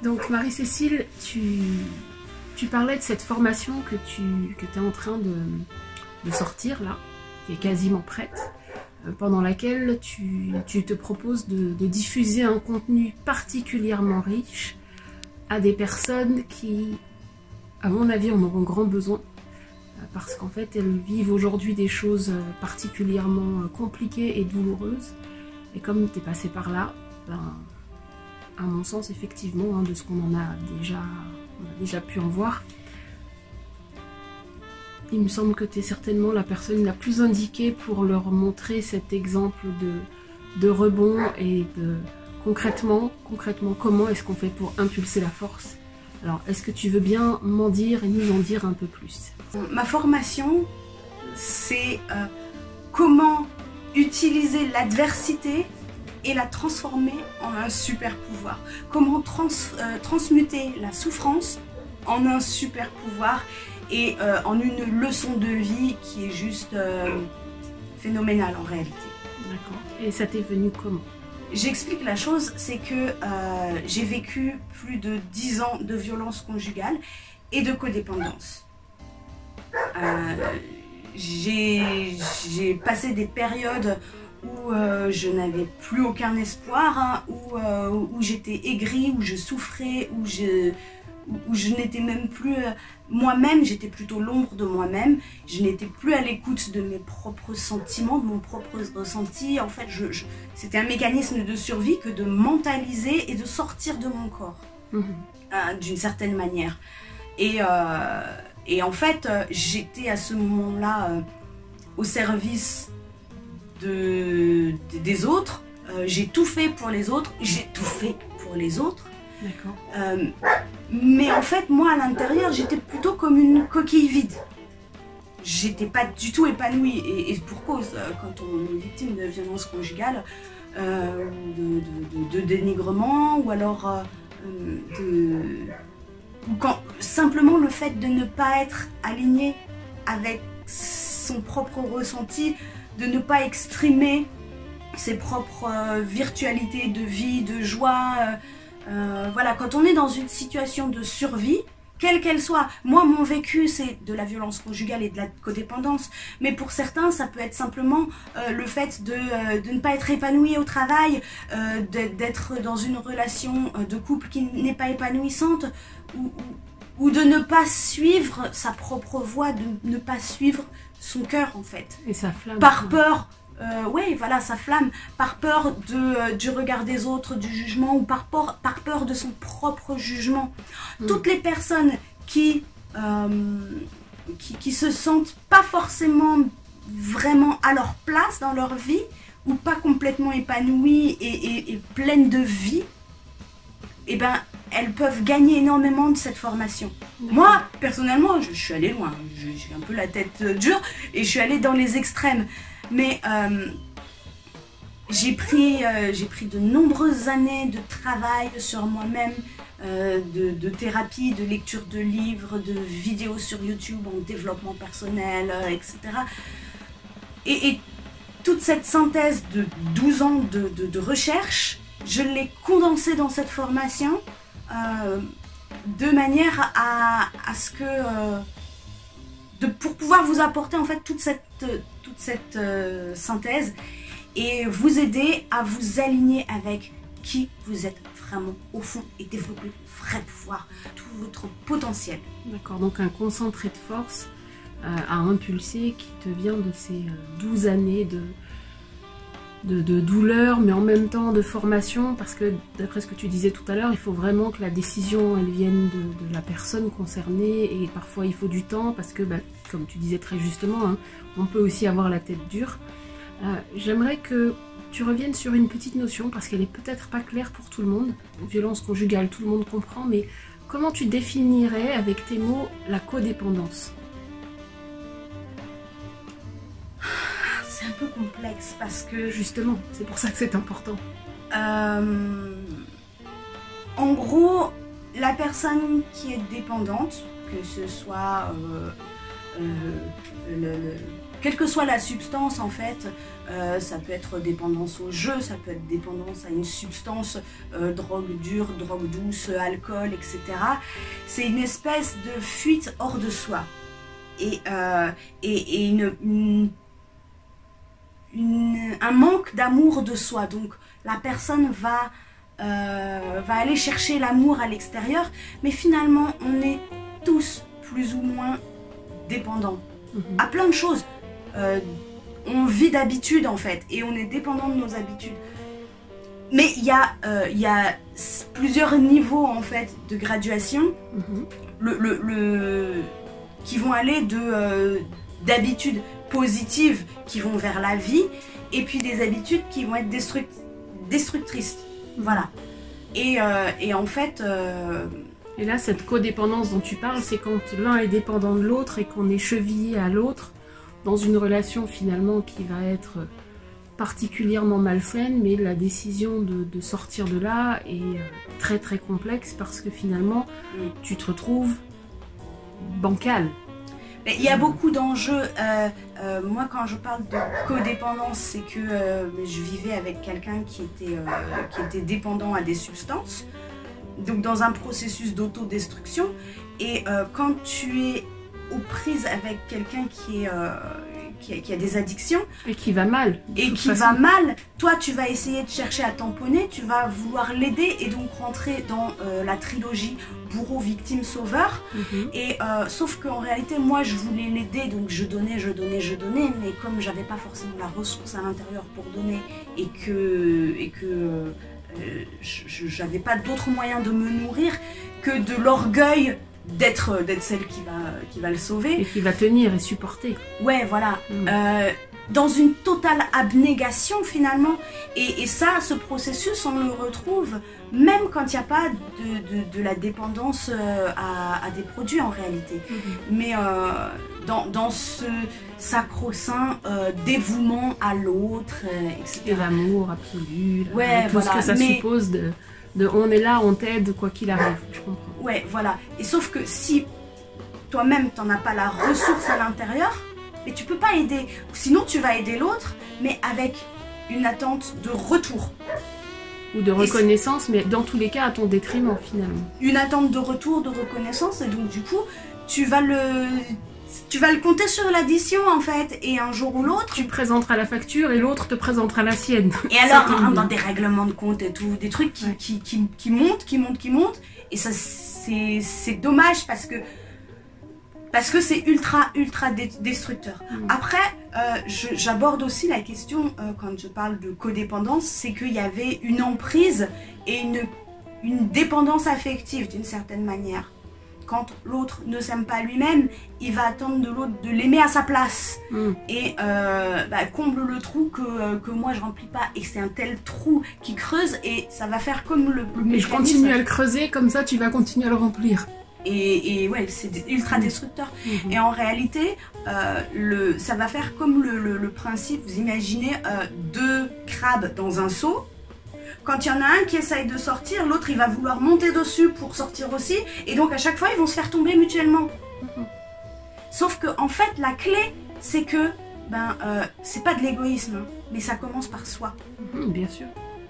Donc Marie-Cécile, tu parlais de cette formation que tu es en train de sortir là, qui est quasiment prête, pendant laquelle tu te proposes de diffuser un contenu particulièrement riche à des personnes qui, à mon avis, en auront grand besoin, parce qu'en fait elles vivent aujourd'hui des choses particulièrement compliquées et douloureuses, et comme tu es passé par là, ben, à mon sens effectivement, de ce qu'on en a déjà pu en voir, il me semble que tu es certainement la personne la plus indiquée pour leur montrer cet exemple de rebond et de concrètement comment est-ce qu'on fait pour impulser la force. Alors, est-ce que tu veux bien m'en dire et nous en dire un peu plus? Ma formation, c'est comment utiliser l'adversité et la transformer en un super pouvoir. Comment transmuter la souffrance en un super pouvoir et en une leçon de vie qui est juste phénoménale en réalité. D'accord. Et ça t'est venu comment? J'explique la chose, c'est que j'ai vécu plus de 10 ans de violence conjugale et de codépendance. J'ai passé des périodes où je n'avais plus aucun espoir, où j'étais aigrie, où je souffrais, où je n'étais même plus moi-même, j'étais plutôt l'ombre de moi-même, je n'étais plus à l'écoute de mes propres sentiments, de mon propre ressenti. En fait, c'était un mécanisme de survie que de mentaliser et de sortir de mon corps, d'une certaine manière. Et en fait, j'étais à ce moment-là au service des autres, j'ai tout fait pour les autres, j'ai tout fait pour les autres. D'accord. Mais en fait, moi, à l'intérieur, j'étais plutôt comme une coquille vide. J'étais pas du tout épanouie. Et pour cause, quand on est victime de violences conjugales, de dénigrement, ou alors simplement le fait de ne pas être aligné avec son propre ressenti, de ne pas exprimer ses propres virtualités de vie, de joie. Voilà, quand on est dans une situation de survie, quelle qu'elle soit, moi mon vécu c'est de la violence conjugale et de la codépendance, mais pour certains ça peut être simplement le fait de ne pas être épanoui au travail, d'être dans une relation de couple qui n'est pas épanouissante, ou de ne pas suivre sa propre voie, de ne pas suivre son cœur en fait. Et sa flamme. Par peur. Oui, voilà, sa flamme, par peur du regard des autres, du jugement, ou par peur de son propre jugement. Toutes les personnes qui se sentent pas forcément vraiment à leur place dans leur vie, ou pas complètement épanouies et pleines de vie, eh ben, elles peuvent gagner énormément de cette formation. Moi, personnellement, je suis allée loin, j'ai un peu la tête dure, et je suis allée dans les extrêmes. Mais j'ai pris de nombreuses années de travail sur moi-même, de thérapie, de lecture de livres, de vidéos sur YouTube en développement personnel, etc. Et toute cette synthèse de 12 ans de recherche, je l'ai condensée dans cette formation de manière à ce que... pour pouvoir vous apporter en fait toute cette synthèse et vous aider à vous aligner avec qui vous êtes vraiment au fond et développer le vrai pouvoir, tout votre potentiel. D'accord, donc un concentré de force à impulser qui te vient de ces 12 années de douleur, mais en même temps de formation, parce que d'après ce que tu disais tout à l'heure, il faut vraiment que la décision elle vienne de la personne concernée, et parfois il faut du temps parce que, comme tu disais très justement, on peut aussi avoir la tête dure. J'aimerais que tu reviennes sur une petite notion, parce qu'elle est peut-être pas claire pour tout le monde. Violence conjugale, tout le monde comprend, mais comment tu définirais avec tes mots la codépendance? C'est un peu complexe parce que... Justement, c'est pour ça que c'est important. En gros, la personne qui est dépendante, que ce soit quelle que soit la substance en fait, ça peut être dépendance au jeu, ça peut être dépendance à une substance, drogue dure, drogue douce, alcool, etc. C'est une espèce de fuite hors de soi. Et un manque d'amour de soi. Donc la personne va aller chercher l'amour à l'extérieur, mais finalement on est tous plus ou moins dépendants à plein de choses. On vit d'habitude en fait, et on est dépendant de nos habitudes. Mais il y a plusieurs niveaux en fait de graduation, qui vont aller d'habitudes positives qui vont vers la vie, et puis des habitudes qui vont être destructrices. Voilà. Et en fait... Et là, cette codépendance dont tu parles, c'est quand l'un est dépendant de l'autre et qu'on est chevillé à l'autre dans une relation finalement qui va être particulièrement malsaine, mais la décision de sortir de là est très très complexe parce que finalement, tu te retrouves bancal. Mais il y a beaucoup d'enjeux. Moi, quand je parle de codépendance, c'est que je vivais avec quelqu'un qui était dépendant à des substances, donc dans un processus d'autodestruction. Et quand tu es aux prises avec quelqu'un qui a des addictions et qui va mal, toi tu vas essayer de chercher à tamponner, tu vas vouloir l'aider et donc rentrer dans la trilogie bourreau, victime, sauveur. Et sauf qu'en réalité moi je voulais l'aider, donc je donnais, mais comme j'avais pas forcément la ressource à l'intérieur pour donner et que j'avais pas d'autre moyen de me nourrir que de l'orgueil d'être celle qui va le sauver. Et qui va tenir et supporter. Ouais, voilà. Dans une totale abnégation finalement. Et ça, ce processus, on le retrouve même quand il n'y a pas de la dépendance à des produits en réalité. Mais dans ce sacro-saint dévouement à l'autre, etc. Et l'amour absolu, ouais, tout ce que ça suppose de on est là, on t'aide, quoi qu'il arrive, je comprends. Ouais, voilà. Et sauf que si toi-même, t'en as pas la ressource à l'intérieur, mais tu peux pas aider. Sinon, tu vas aider l'autre, mais avec une attente de retour. Ou de reconnaissance, mais dans tous les cas, à ton détriment, finalement. Une attente de retour, de reconnaissance, et donc du coup, tu vas le compter sur l'addition en fait, et un jour ou l'autre... Tu présenteras la facture et l'autre te présentera la sienne. Et alors, dans des règlements de compte et tout, des trucs qui montent, et ça c'est dommage parce que c'est ultra destructeur. Après, j'aborde aussi la question, quand je parle de codépendance, c'est qu'il y avait une emprise et une dépendance affective d'une certaine manière. Quand l'autre ne s'aime pas lui-même, il va attendre de l'autre de l'aimer à sa place. Et comble le trou que moi je remplis pas. Et c'est un tel trou qui creuse et ça va faire comme le mécanisme. Et je continue à le creuser, comme ça tu vas continuer à le remplir. Et ouais, c'est ultra destructeur. Et en réalité, ça va faire comme le principe, vous imaginez deux crabes dans un seau. Quand il y en a un qui essaye de sortir, l'autre il va vouloir monter dessus pour sortir aussi, et donc à chaque fois ils vont se faire tomber mutuellement. Sauf que en fait la clé c'est que c'est pas de l'égoïsme, mais ça commence par soi. Bien sûr.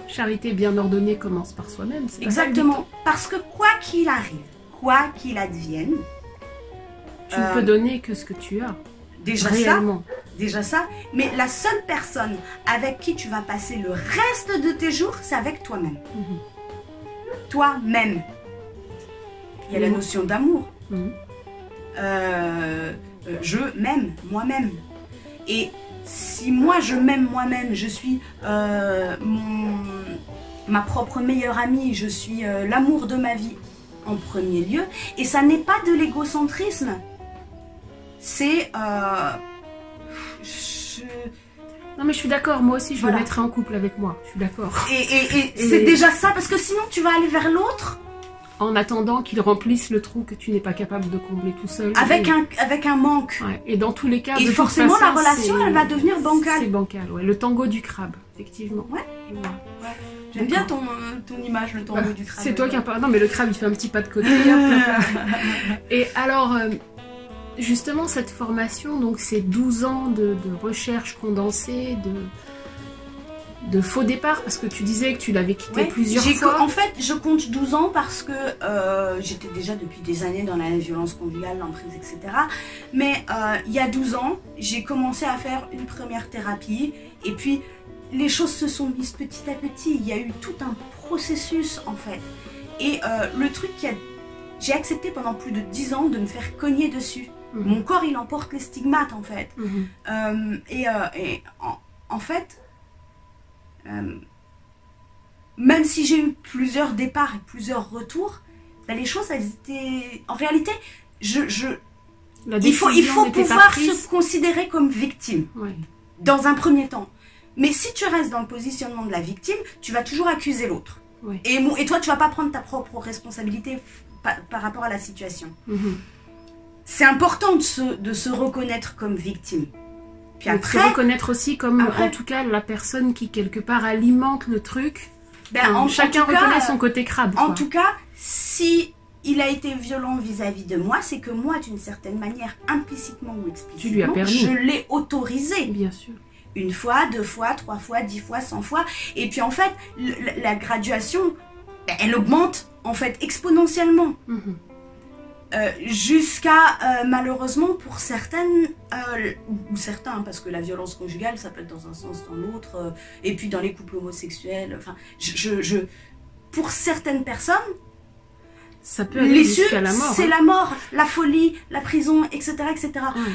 Charité bien ordonnée commence par soi-même. Exactement. Parce que quoi qu'il arrive, quoi qu'il advienne, tu ne peux donner que ce que tu as. Déjà ça, mais la seule personne avec qui tu vas passer le reste de tes jours, c'est avec toi-même. Toi-même. Il y a la notion d'amour. Je m'aime moi-même. Et si moi je m'aime moi-même, je suis ma propre meilleure amie, je suis l'amour de ma vie en premier lieu, et ça n'est pas de l'égocentrisme. C'est... Non mais je suis d'accord, moi aussi je me mettrai en couple avec moi, je suis d'accord. Et c'est déjà ça, parce que sinon tu vas aller vers l'autre. En attendant qu'il remplisse le trou que tu n'es pas capable de combler tout seul. Avec un manque. Ouais. Et dans tous les cas, et de forcément toute façon, la relation elle va devenir bancale. C'est bancal, ouais. Le tango du crabe, effectivement. Ouais. J'aime bien ton image, le tango du crabe. C'est toi qui as pas... Non mais le crabe il fait un petit pas de côté. Et alors... justement, cette formation, donc c'est 12 ans de recherche condensée, de faux départ, parce que tu disais que tu l'avais quitté plusieurs fois. En fait, je compte 12 ans parce que j'étais déjà depuis des années dans la violence conjugale, l'emprise, etc. Mais il y a 12 ans, j'ai commencé à faire une première thérapie. Et puis, les choses se sont mises petit à petit. Il y a eu tout un processus, en fait. Et le truc j'ai accepté pendant plus de 10 ans de me faire cogner dessus. Mon corps, il emporte les stigmates, en fait. En fait... même si j'ai eu plusieurs départs et plusieurs retours, ben les choses, elles étaient... En réalité, il faut pouvoir se considérer comme victime, dans un premier temps. Mais si tu restes dans le positionnement de la victime, tu vas toujours accuser l'autre. Et toi, tu vas pas prendre ta propre responsabilité par rapport à la situation. C'est important de se reconnaître comme victime. Puis après, se reconnaître aussi comme, en tout cas, la personne qui, quelque part, alimente le truc. Chacun reconnaît son côté crabe. En tout cas, si il a été violent vis-à-vis de moi, c'est que moi, d'une certaine manière, implicitement ou explicitement, je l'ai autorisé. Bien sûr. 1 fois, 2 fois, 3 fois, 10 fois, 100 fois. Et puis, en fait, la graduation, elle augmente, en fait, exponentiellement. Jusqu'à malheureusement pour certaines ou certains, parce que la violence conjugale ça peut être dans un sens dans l'autre, et puis dans les couples homosexuels, enfin pour certaines personnes ça peut aller jusqu'à la mort, c'est la mort, la folie, la prison, etc.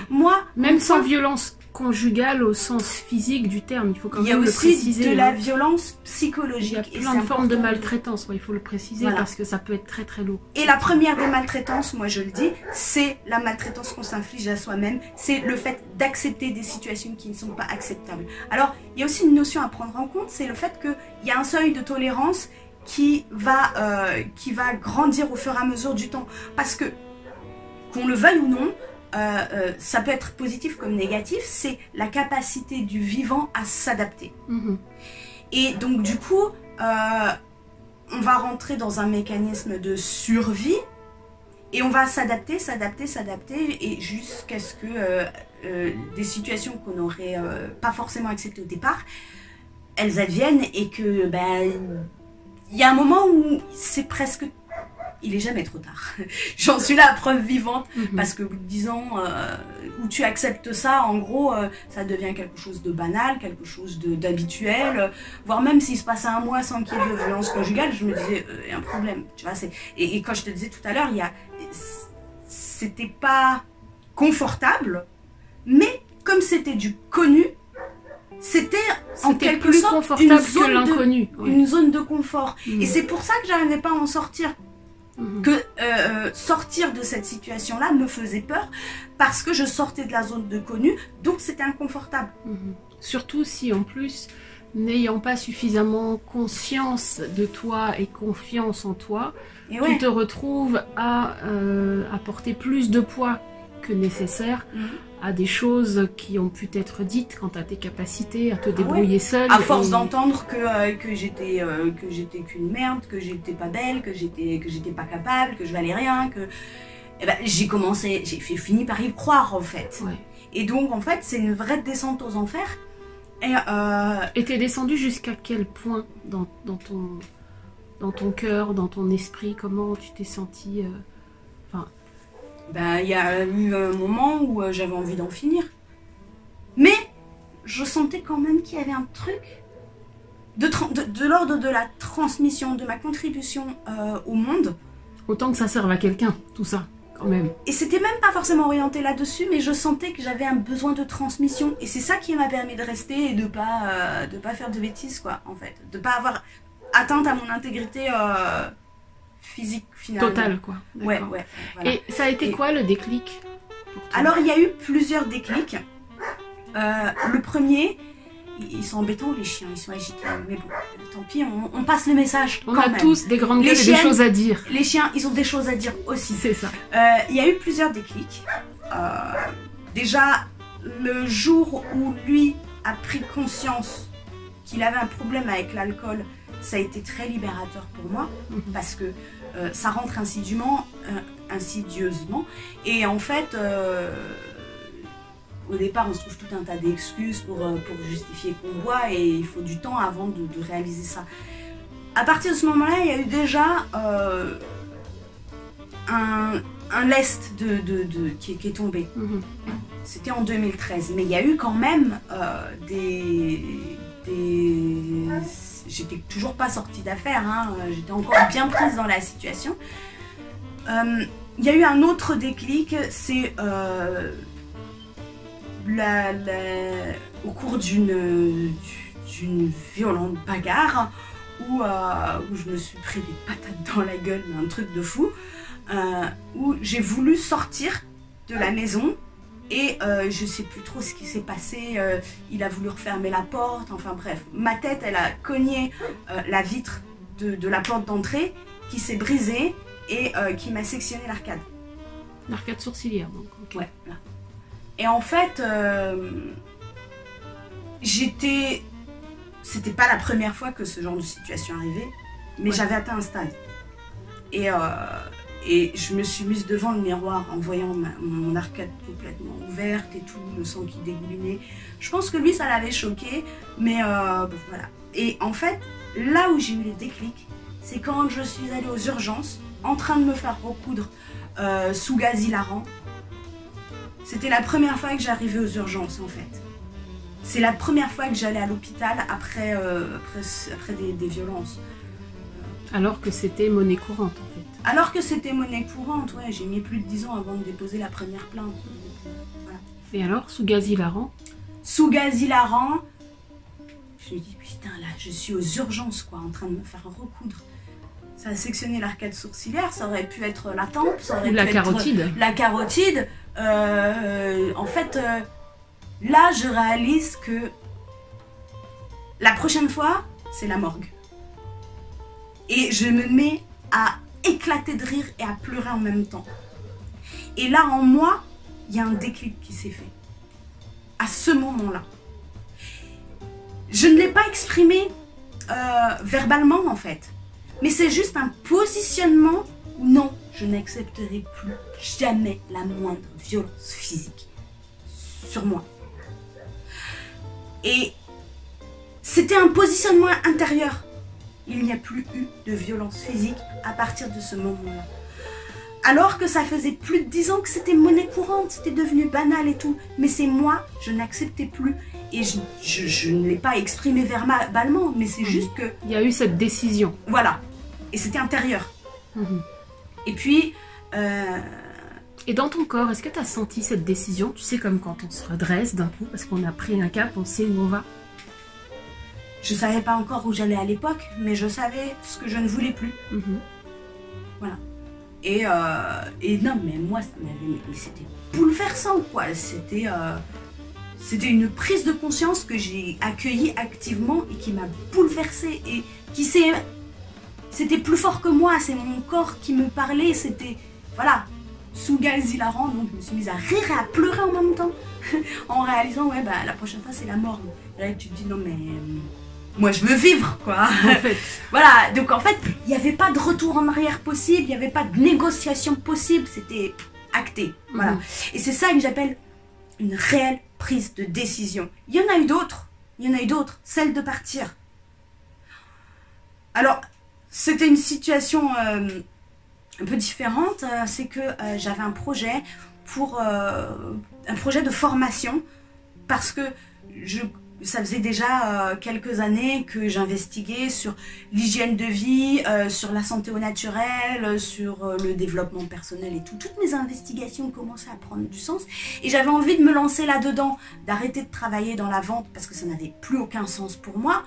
Moi, même sans violence conjugale au sens physique du terme, il faut quand même le préciser. Il y a aussi de la violence psychologique. Il y a plein de formes de maltraitance, il faut le préciser parce que ça peut être très très lourd. Et la première des maltraitances, moi je le dis, c'est la maltraitance qu'on s'inflige à soi-même, c'est le fait d'accepter des situations qui ne sont pas acceptables. Alors, il y a aussi une notion à prendre en compte, c'est le fait qu'il y a un seuil de tolérance qui va grandir au fur et à mesure du temps. Parce que, qu'on le veuille ou non, ça peut être positif comme négatif, c'est la capacité du vivant à s'adapter. Et donc du coup, on va rentrer dans un mécanisme de survie et on va s'adapter, et jusqu'à ce que des situations qu'on n'aurait pas forcément acceptées au départ, elles adviennent et que il y a un moment où c'est presque... Il est jamais trop tard. J'en suis la preuve vivante, parce que au bout de 10 ans où tu acceptes ça, en gros, ça devient quelque chose de banal, quelque chose d'habituel, voire même s'il se passait 1 mois sans qu'il y ait de violence conjugale, je me disais, il y a un problème, tu vois, et quand je te disais tout à l'heure, c'était pas confortable, mais comme c'était du connu, c'était en quelque sorte une zone de confort. Et c'est pour ça que j'arrivais pas à en sortir. Que sortir de cette situation-là me faisait peur parce que je sortais de la zone de connu, donc c'était inconfortable. Surtout si en plus, n'ayant pas suffisamment conscience de toi et confiance en toi, tu te retrouves à apporter plus de poids que nécessaire à des choses qui ont pu être dites quant à tes capacités à te débrouiller seule. À force d'entendre que j'étais qu'une merde, que j'étais pas belle, que j'étais pas capable, que je valais rien, j'ai fini par y croire en fait. Et donc en fait c'est une vraie descente aux enfers. Et t'es descendue jusqu'à quel point dans ton cœur, dans ton esprit, comment tu t'es sentie il y a eu un moment où j'avais envie d'en finir. Mais je sentais quand même qu'il y avait un truc de l'ordre de la transmission, de ma contribution au monde. Autant que ça serve à quelqu'un, tout ça, quand même. Et c'était même pas forcément orienté là-dessus, mais je sentais que j'avais un besoin de transmission. Et c'est ça qui m'a permis de rester et de pas faire de bêtises, quoi, en fait. De pas avoir atteinte à mon intégrité... physique finalement. Total quoi. Ouais, voilà. Et ça a été quoi le déclic pour toi? Alors il y a eu plusieurs déclics. Le premier, ils sont embêtants les chiens, ils sont agités, mais bon, tant pis, on passe le message. On a tous des grandes gueules et des choses à dire. Les chiens, ils ont des choses à dire aussi. C'est ça. Il y a eu plusieurs déclics. Déjà, le jour où lui a pris conscience qu'il avait un problème avec l'alcool, ça a été très libérateur pour moi, parce que ça rentre insidieusement. Et en fait, au départ, on se trouve tout un tas d'excuses pour justifier qu'on boit et il faut du temps avant de réaliser ça. À partir de ce moment-là, il y a eu déjà un lest qui est tombé. C'était en 2013, mais il y a eu quand même j'étais toujours pas sortie d'affaire, hein, j'étais encore bien prise dans la situation. Il y a eu un autre déclic, c'est au cours d'une violente bagarre où je me suis pris des patates dans la gueule, un truc de fou, où j'ai voulu sortir de la maison et je sais plus trop ce qui s'est passé, il a voulu refermer la porte, enfin bref, ma tête elle a cogné la vitre de la porte d'entrée qui s'est brisée et qui m'a sectionné l'arcade. L'arcade sourcilière donc. Okay. Ouais, là. Et en fait, c'était pas la première fois que ce genre de situation arrivait, mais j'avais atteint un stade. Et je me suis mise devant le miroir en voyant mon arcade complètement ouverte et tout, le sang qui dégoulinait. Je pense que lui, ça l'avait choqué, mais voilà. Et en fait, là où j'ai eu les déclics, c'est quand je suis allée aux urgences, en train de me faire recoudre sous gaz hilarant. C'était la première fois que j'arrivais aux urgences, en fait. C'est la première fois que j'allais à l'hôpital après des violences. Alors que c'était monnaie courante, en fait. Alors que c'était monnaie courante, ouais. J'ai mis plus de 10 ans avant de déposer la première plainte. Voilà. Et alors, sous gaz hilarant? Sous gaz hilarant, je me dis, putain, là, je suis aux urgences, quoi, en train de me faire recoudre. Ça a sectionné l'arcade sourcilière, ça aurait pu être la tempe, ça aurait pu être carotide. La carotide. En fait, là, je réalise que la prochaine fois, c'est la morgue. Et je me mets à éclater de rire et à pleurer en même temps. Et là, en moi, il y a un déclic qui s'est fait. À ce moment-là. Je ne l'ai pas exprimé verbalement, en fait. Mais c'est juste un positionnement où non, je n'accepterai plus jamais la moindre violence physique sur moi. Et c'était un positionnement intérieur. Il n'y a plus eu de violence physique à partir de ce moment-là. Alors que ça faisait plus de 10 ans que c'était monnaie courante, c'était devenu banal et tout. Mais c'est moi, je n'acceptais plus. Et je ne l'ai pas exprimé verbalement, mais c'est juste que... Il y a eu cette décision. Voilà. Et c'était intérieur. Et puis... Et dans ton corps, est-ce que tu as senti cette décision? Tu sais, comme quand on se redresse d'un coup, parce qu'on a pris un cap, on sait où on va. Je ne savais pas encore où j'allais à l'époque, mais je savais ce que je ne voulais plus. Voilà. Et non, mais moi, ça m'avait... Mais c'était bouleversant, quoi. C'était une prise de conscience que j'ai accueillie activement et qui m'a bouleversée et qui s'est... C'était plus fort que moi, c'est mon corps qui me parlait, c'était... Voilà, sous gaz hilarant, donc je me suis mise à rire et à pleurer en même temps. En réalisant, ouais, bah la prochaine fois c'est la mort. Et là tu te dis, non mais... moi je veux vivre, quoi. En fait. Voilà, donc en fait, il n'y avait pas de retour en arrière possible, il n'y avait pas de négociation possible, c'était acté. Voilà. Et c'est ça que j'appelle une réelle prise de décision. Il y en a eu d'autres, celle de partir. Alors, c'était une situation un peu différente, c'est que j'avais un projet de formation parce que ça faisait déjà quelques années que j'investiguais sur l'hygiène de vie, sur la santé au naturel, sur le développement personnel et tout. Toutes mes investigations commençaient à prendre du sens et j'avais envie de me lancer là-dedans, d'arrêter de travailler dans la vente parce que ça n'avait plus aucun sens pour moi.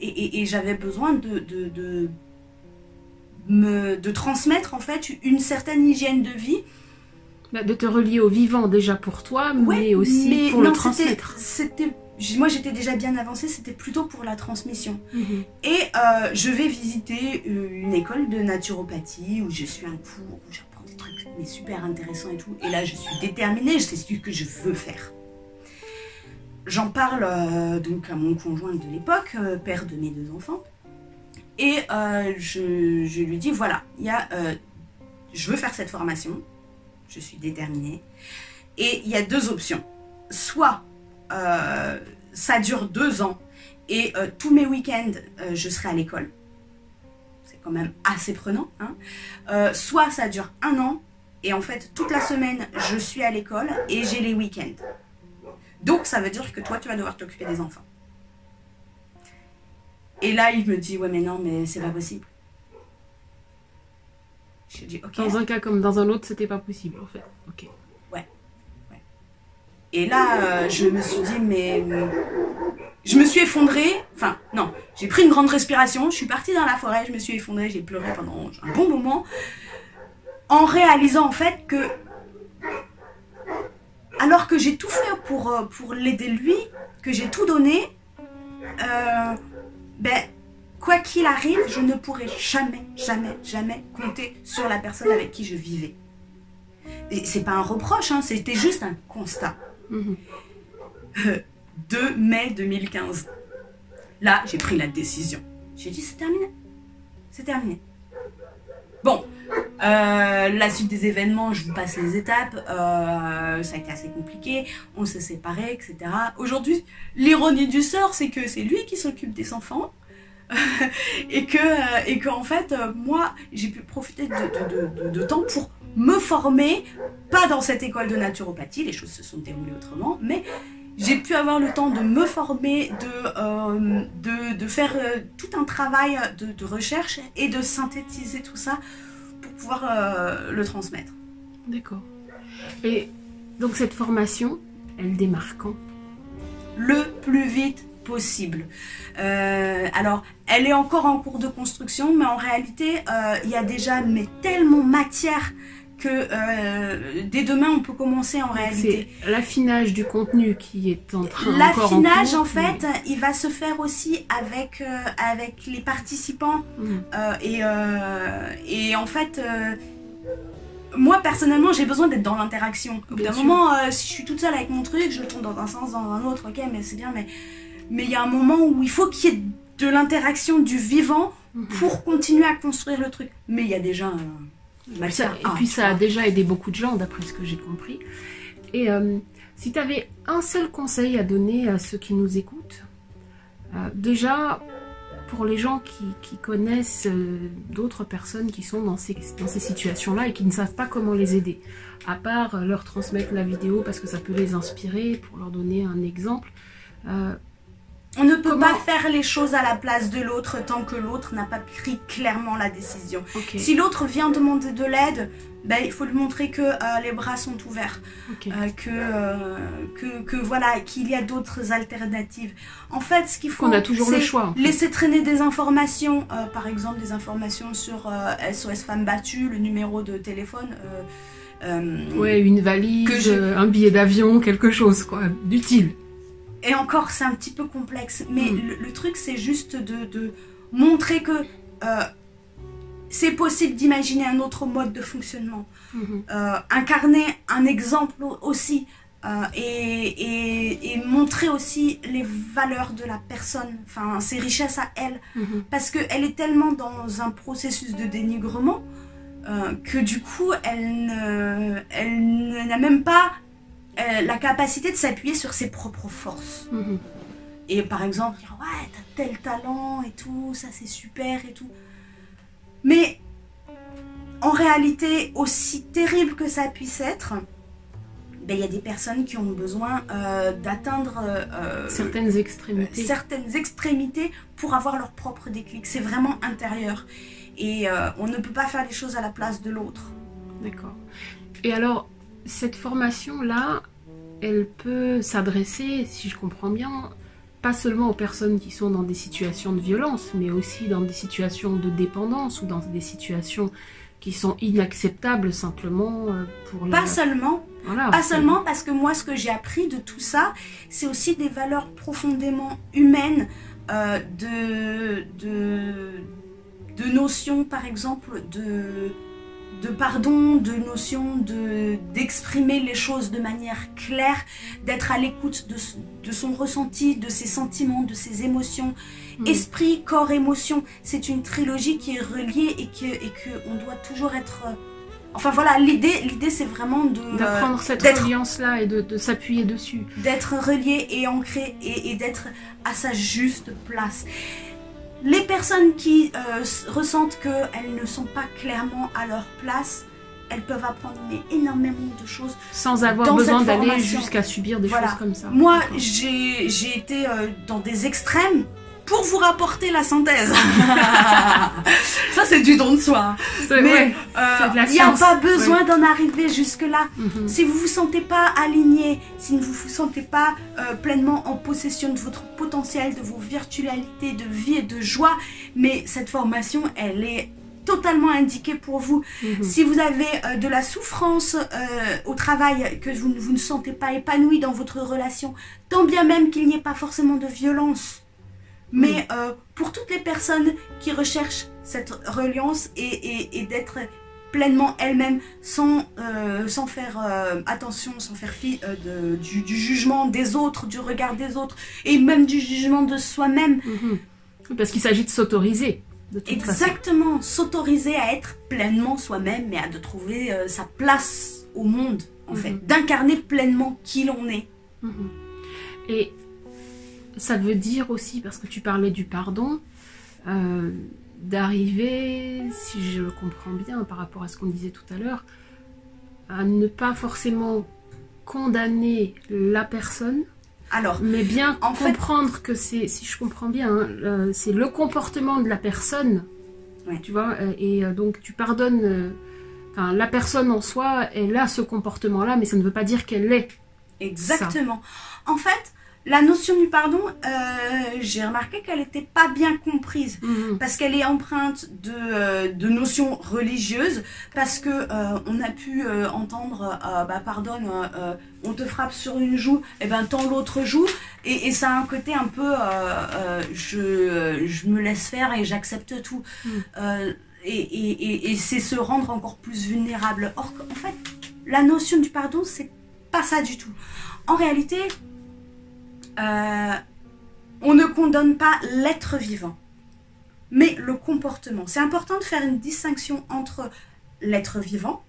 Et j'avais besoin de transmettre en fait une certaine hygiène de vie. De te relier au vivant déjà pour toi, mais aussi pour le transmettre. Moi j'étais déjà bien avancée, c'était plutôt pour la transmission. Et je vais visiter une école de naturopathie où je suis un cours, où j'apprends des trucs mais super intéressants et tout. Et là je suis déterminée, je sais ce que je veux faire. J'en parle donc à mon conjoint de l'époque, père de mes 2 enfants. Et je lui dis, voilà, je veux faire cette formation, je suis déterminée. Et il y a 2 options. Soit ça dure 2 ans et tous mes week-ends, je serai à l'école. C'est quand même assez prenant. Hein. Soit ça dure 1 an et en fait, toute la semaine, je suis à l'école et j'ai les week-ends. Donc, ça veut dire que toi, tu vas devoir t'occuper des enfants. Et là, il me dit, ouais, mais non, mais c'est pas possible. Je dis, ok. Dans un cas comme dans un autre, c'était pas possible, en fait. Ok. Ouais. Et là, je me suis dit, mais... Je me suis effondrée. Enfin, non. J'ai pris une grande respiration. Je suis partie dans la forêt. Je me suis effondrée. J'ai pleuré pendant un bon moment. En réalisant, en fait, que... Alors que j'ai tout fait pour l'aider lui, que j'ai tout donné, quoi qu'il arrive, je ne pourrai jamais compter sur la personne avec qui je vivais. Et c'est pas un reproche, hein, c'était juste un constat. 2 mai 2015. Là, j'ai pris la décision. J'ai dit, c'est terminé. C'est terminé. Bon, la suite des événements, je vous passe les étapes. Ça a été assez compliqué. On s'est séparés, etc. Aujourd'hui, l'ironie du sort, c'est que c'est lui qui s'occupe des enfants. et que en fait, moi, j'ai pu profiter de temps pour me former, pas dans cette école de naturopathie, les choses se sont déroulées autrement, mais j'ai pu avoir le temps de me former, de faire tout un travail de recherche et de synthétiser tout ça pour pouvoir le transmettre. D'accord. Et donc cette formation, elle démarre quand? Le plus vite possible. Alors, elle est encore en cours de construction, mais en réalité, il y a déjà tellement matière que dès demain, on peut commencer en réalité. C'est l'affinage du contenu qui est en train L'affinage, en fait, il va se faire aussi avec les participants. Et en fait... moi, personnellement, j'ai besoin d'être dans l'interaction. Au bout d'un moment, si je suis toute seule avec mon truc, je tourne dans un sens, dans un autre, ok, mais c'est bien, mais il y a un moment où il faut qu'il y ait de l'interaction, du vivant, pour continuer à construire le truc. Mais il y a déjà... ça a déjà aidé beaucoup de gens, d'après ce que j'ai compris. Et si tu avais un seul conseil à donner à ceux qui nous écoutent, déjà... pour les gens qui connaissent d'autres personnes qui sont dans ces situations-là et qui ne savent pas comment les aider, à part leur transmettre la vidéo parce que ça peut les inspirer, pour leur donner un exemple. On ne peut pas faire les choses à la place de l'autre tant que l'autre n'a pas pris clairement la décision. Okay. Si l'autre vient demander de l'aide, il faut lui montrer que les bras sont ouverts, okay. Voilà, qu'il y a d'autres alternatives. En fait, ce qu'il faut, qu'on a toujours le choix. Laisser traîner des informations, par exemple des informations sur SOS Femmes Battues, le numéro de téléphone. Ouais, une valise, un billet d'avion, quelque chose quoi, d'utile. Et encore, c'est un petit peu complexe, mais le truc, c'est juste de montrer que c'est possible d'imaginer un autre mode de fonctionnement. Incarner un exemple aussi, et montrer aussi les valeurs de la personne, enfin, ses richesses à elle, parce qu'elle est tellement dans un processus de dénigrement que du coup, elle n'a même pas la capacité de s'appuyer sur ses propres forces. Et par exemple, dire ouais, t'as tel talent et tout, ça c'est super et tout. Mais en réalité, aussi terrible que ça puisse être, il y a des personnes qui ont besoin d'atteindre certaines extrémités pour avoir leur propre déclic. C'est vraiment intérieur. Et on ne peut pas faire les choses à la place de l'autre. D'accord. Et alors, cette formation-là, elle peut s'adresser, si je comprends bien, pas seulement aux personnes qui sont dans des situations de violence, mais aussi dans des situations de dépendance ou dans des situations qui sont inacceptables simplement pour la... Pas seulement. Voilà, pas seulement parce que moi, ce que j'ai appris de tout ça, c'est aussi des valeurs profondément humaines, de notions, par exemple, de pardon, de notion d'exprimer les choses de manière claire, d'être à l'écoute de son ressenti, de ses sentiments, de ses émotions. Esprit, corps, émotion, c'est une trilogie qui est reliée et que on doit toujours être... Enfin voilà, l'idée c'est vraiment d'apprendre cette reliance-là et de s'appuyer dessus. D'être relié et ancré et d'être à sa juste place. Les personnes qui ressentent qu'elles ne sont pas clairement à leur place, elles peuvent apprendre énormément de choses. Sans avoir besoin d'aller jusqu'à subir des choses comme ça. Moi, j'ai été dans des extrêmes pour vous rapporter la synthèse. Ça, c'est du don de soi. Mais il n'y a pas besoin d'en arriver jusque-là. Si vous ne vous sentez pas aligné, si vous ne vous sentez pas pleinement en possession de votre potentiel, de vos virtualités de vie et de joie, mais cette formation, elle est totalement indiquée pour vous. Si vous avez de la souffrance au travail, que vous ne sentez pas épanoui dans votre relation, tant bien même qu'il n'y ait pas forcément de violence, mais pour toutes les personnes qui recherchent cette reliance et d'être pleinement elles-mêmes sans faire attention, sans faire fi du jugement des autres, du regard des autres et même du jugement de soi-même. Parce qu'il s'agit de s'autoriser. Exactement, s'autoriser à être pleinement soi-même, mais à de trouver sa place au monde, en fait, d'incarner pleinement qui l'on est. Et ça veut dire aussi, parce que tu parlais du pardon, d'arriver, si je comprends bien par rapport à ce qu'on disait tout à l'heure, à ne pas forcément condamner la personne, mais bien comprendre que c'est, si je comprends bien, hein, c'est le comportement de la personne, tu vois, et donc tu pardonnes, la personne en soi, elle a ce comportement-là, mais ça ne veut pas dire qu'elle l'est. Exactement. Ça. En fait, la notion du pardon, j'ai remarqué qu'elle n'était pas bien comprise, parce qu'elle est empreinte de notions religieuses, parce que on a pu entendre pardonne, on te frappe sur une joue, et ben tends l'autre joue, et ça a un côté un peu je me laisse faire et j'accepte tout, et c'est se rendre encore plus vulnérable. Or en fait, la notion du pardon, c'est pas ça du tout. En réalité, on ne condamne pas l'être vivant, mais le comportement. C'est important de faire une distinction entre l'être vivant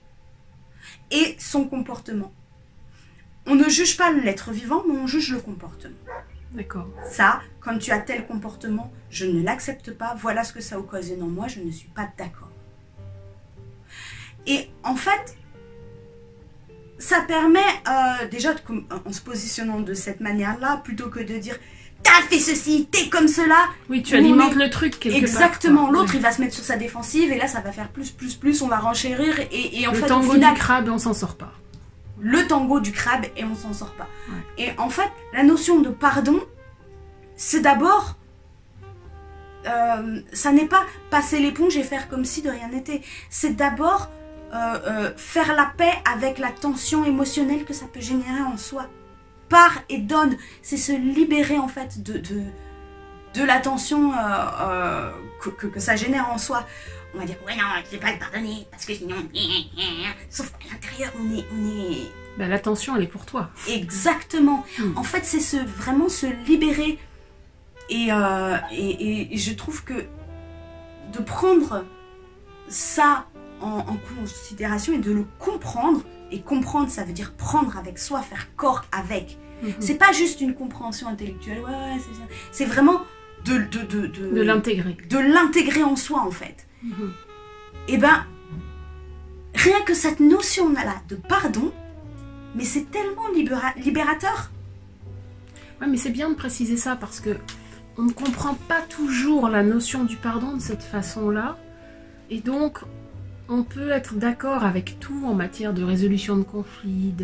et son comportement. On ne juge pas l'être vivant, mais on juge le comportement. D'accord. Ça, quand tu as tel comportement, je ne l'accepte pas, voilà ce que ça occasionne en moi, je ne suis pas d'accord. Et en fait, ça permet déjà, en se positionnant de cette manière-là, plutôt que de dire « t'as fait ceci, t'es comme cela ». Oui, tu alimentes le truc quelque part. Exactement, l'autre il va se mettre sur sa défensive et là ça va faire plus, on va renchérir et en fait... Le tango du crabe et on s'en sort pas. Le tango du crabe et on s'en sort pas. Ouais. Et en fait, la notion de pardon, c'est d'abord... ça n'est pas passer l'éponge et faire comme si de rien n'était. C'est d'abord... faire la paix avec la tension émotionnelle que ça peut générer en soi. Part et donne, c'est se libérer en fait de la tension que ça génère en soi. On va dire ouais non, je ne vais pas le pardonner parce que sinon... Sauf qu'à l'intérieur on est... la tension elle est pour toi. Exactement. En fait c'est vraiment se libérer et je trouve que de prendre ça en considération et de le comprendre, et comprendre ça veut dire prendre avec soi, faire corps avec. C'est pas juste une compréhension intellectuelle, c'est vraiment de l'intégrer. De l'intégrer en soi en fait. Et ben rien que cette notion là de pardon, mais c'est tellement libérateur. Ouais, mais c'est bien de préciser ça parce que on ne comprend pas toujours la notion du pardon de cette façon-là, et donc on peut être d'accord avec tout en matière de résolution de conflits,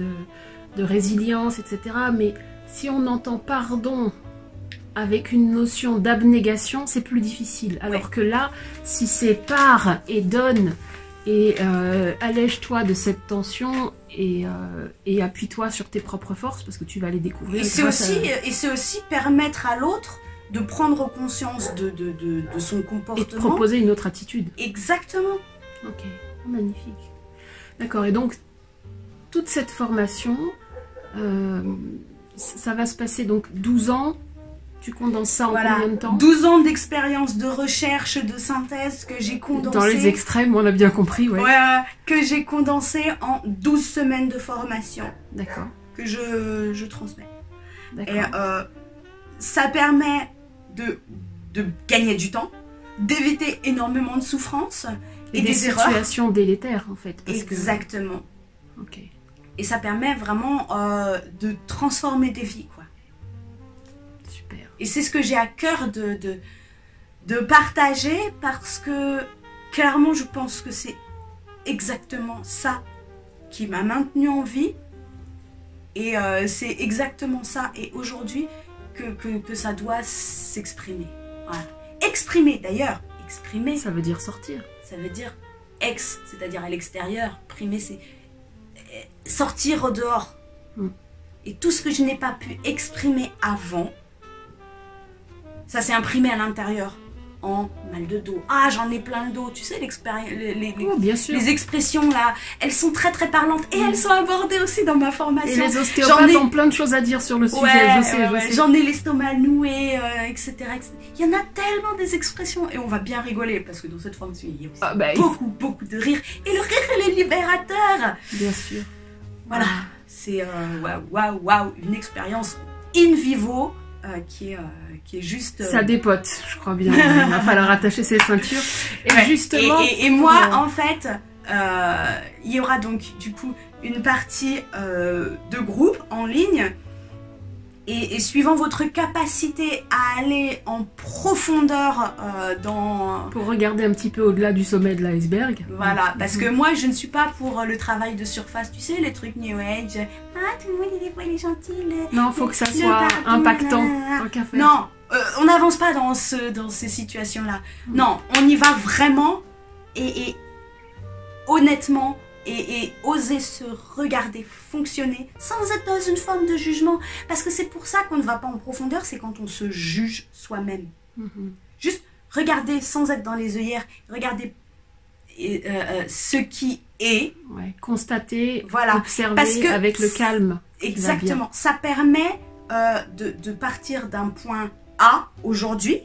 de résilience, etc. Mais si on entend pardon avec une notion d'abnégation, c'est plus difficile. Alors que là, si c'est pars et donne, et allège-toi de cette tension et appuie-toi sur tes propres forces parce que tu vas les découvrir. Et c'est aussi permettre à l'autre de prendre conscience de son comportement. Et de proposer une autre attitude. Exactement. Ok, magnifique. D'accord, et donc toute cette formation, ça va se passer donc 12 ans, tu condenses ça en combien de temps? 12 ans d'expérience de recherche, de synthèse que j'ai condensé. Dans les extrêmes, on a bien compris, ouais. Que j'ai condensé en 12 semaines de formation. D'accord. Que je transmets. D'accord. Et ça permet de gagner du temps, d'éviter énormément de souffrance et des erreurs. Des situations délétères, en fait. Exactement. Ok. Et ça permet vraiment de transformer des vies, quoi. Super. Et c'est ce que j'ai à cœur de partager parce que clairement, je pense que c'est exactement ça qui m'a maintenue en vie. Et c'est exactement ça. Et aujourd'hui, que ça doit s'exprimer. Voilà. Exprimer, d'ailleurs. Exprimer. Ça veut dire sortir. Ça veut dire ex, c'est-à-dire à l'extérieur. Primer, c'est sortir au dehors. Et tout ce que je n'ai pas pu exprimer avant, ça s'est imprimé à l'intérieur. En mal de dos. Ah, j'en ai plein le dos. Tu sais, bien sûr. Les expressions là, elles sont très très parlantes. Et elles sont abordées aussi dans ma formation. Et les ostéopathes ont plein de choses à dire sur le sujet. Je sais. J'en ai l'estomac noué, etc., etc. Il y en a tellement des expressions. Et on va bien rigoler parce que dans cette formation, il y a aussi beaucoup de rire. Et le rire, il est libérateur. Bien sûr. Voilà. C'est waouh, une expérience in vivo qui est juste... Ça dépote, je crois bien. Il va falloir attacher ses ceintures. Et justement... Et moi, en fait, il y aura donc, du coup, une partie de groupe en ligne. Et suivant votre capacité à aller en profondeur dans... Pour regarder un petit peu au-delà du sommet de l'iceberg. Voilà, parce que moi, je ne suis pas pour le travail de surface, tu sais, les trucs New Age. Ah, tout le monde, il est gentil. Non, il faut que ça soit impactant. Non, on n'avance pas dans ces situations-là. Non, on y va vraiment et honnêtement... Et oser se regarder fonctionner sans être dans une forme de jugement. Parce que c'est pour ça qu'on ne va pas en profondeur, c'est quand on se juge soi-même. Juste regarder sans être dans les œillères, regarder ce qui est. Constater, observer avec le calme. Exactement. Ça permet de partir d'un point A aujourd'hui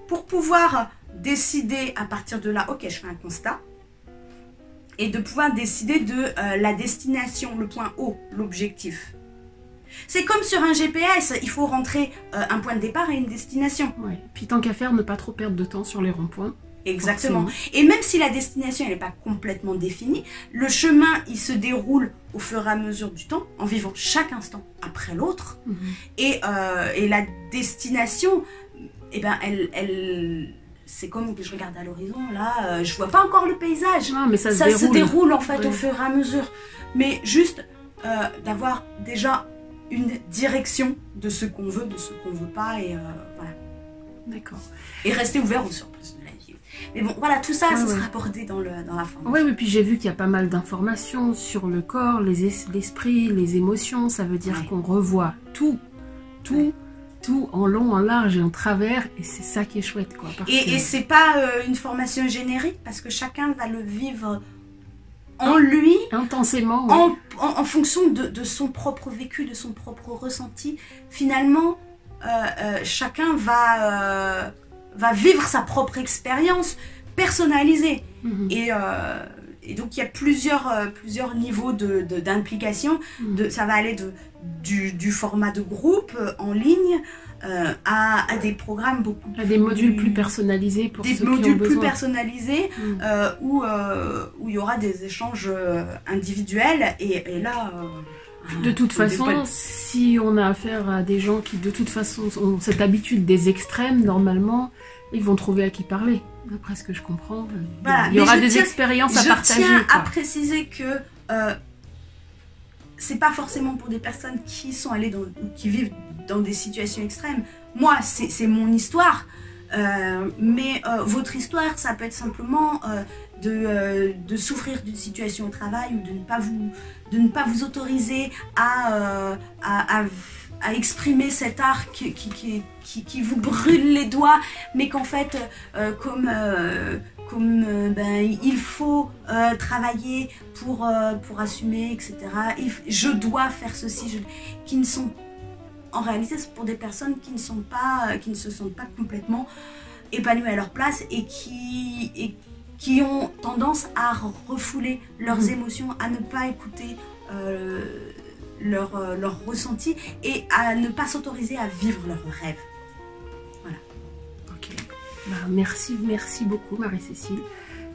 pour pouvoir décider à partir de là, ok, je fais un constat. Et de pouvoir décider de la destination, le point haut, l'objectif. C'est comme sur un GPS, il faut rentrer un point de départ et une destination. Puis tant qu'à faire, ne pas trop perdre de temps sur les ronds-points. Exactement. Forcément. Et même si la destination n'est pas complètement définie, le chemin, il se déroule au fur et à mesure du temps, en vivant chaque instant après l'autre. Et la destination, eh ben, c'est comme que je regarde à l'horizon, là, je vois pas encore le paysage. Non, mais ça se déroule en fait au fur et à mesure. Mais juste d'avoir déjà une direction de ce qu'on veut, de ce qu'on veut pas, et voilà. D'accord. Et rester ouvert aux surprises de la vie. Mais bon, voilà, tout ça, ça sera abordé dans la formation. Oui, puis j'ai vu qu'il y a pas mal d'informations sur le corps, l'esprit, les émotions. Ça veut dire qu'on revoit tout en long, en large et en travers, et c'est ça qui est chouette, quoi. Et c'est pas une formation générique, parce que chacun va le vivre en lui, intensément, en fonction de son propre vécu, de son propre ressenti. Finalement, chacun va vivre sa propre expérience personnalisée. Et donc il y a plusieurs niveaux d'implication. Ça va aller du format de groupe en ligne à des programmes beaucoup plus... À des modules plus personnalisés pour ceux qui ont besoin. Des modules plus personnalisés où il y aura des échanges individuels et là... de toute façon, si on a affaire à des gens qui de toute façon ont cette habitude des extrêmes, normalement, ils vont trouver à qui parler. D'après ce que je comprends, voilà, il y aura des expériences à partager. Je tiens à préciser que c'est pas forcément pour des personnes qui sont allées qui vivent dans des situations extrêmes. Moi, c'est mon histoire, mais votre histoire, ça peut être simplement de souffrir d'une situation au travail ou de ne pas vous autoriser à exprimer cet art qui vous brûle les doigts, mais qu'en fait, comme comme il faut travailler pour assumer, etc. Je dois faire ceci, qui ne sont, en réalité, c'est pour des personnes qui ne se sentent pas complètement épanouies à leur place et qui ont tendance à refouler leurs émotions, à ne pas écouter leur ressenti et à ne pas s'autoriser à vivre leurs rêves. Voilà. Ok. Bah, merci beaucoup Marie-Cécile.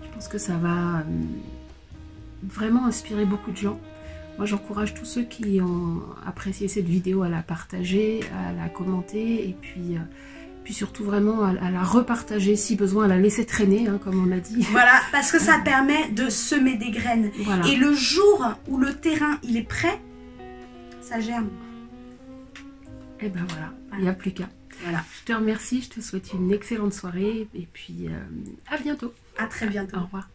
Je pense que ça va vraiment inspirer beaucoup de gens. Moi j'encourage tous ceux qui ont apprécié cette vidéo à la partager, à la commenter et puis surtout vraiment à la repartager si besoin, à la laisser traîner, hein, comme on l'a dit. Voilà, parce que ça permet de semer des graines. Voilà. Et le jour où le terrain il est prêt, ça germe. Et ben voilà, il n'y a plus qu'à. Voilà. Je te remercie, je te souhaite une excellente soirée et puis à bientôt. À très bientôt. Au revoir.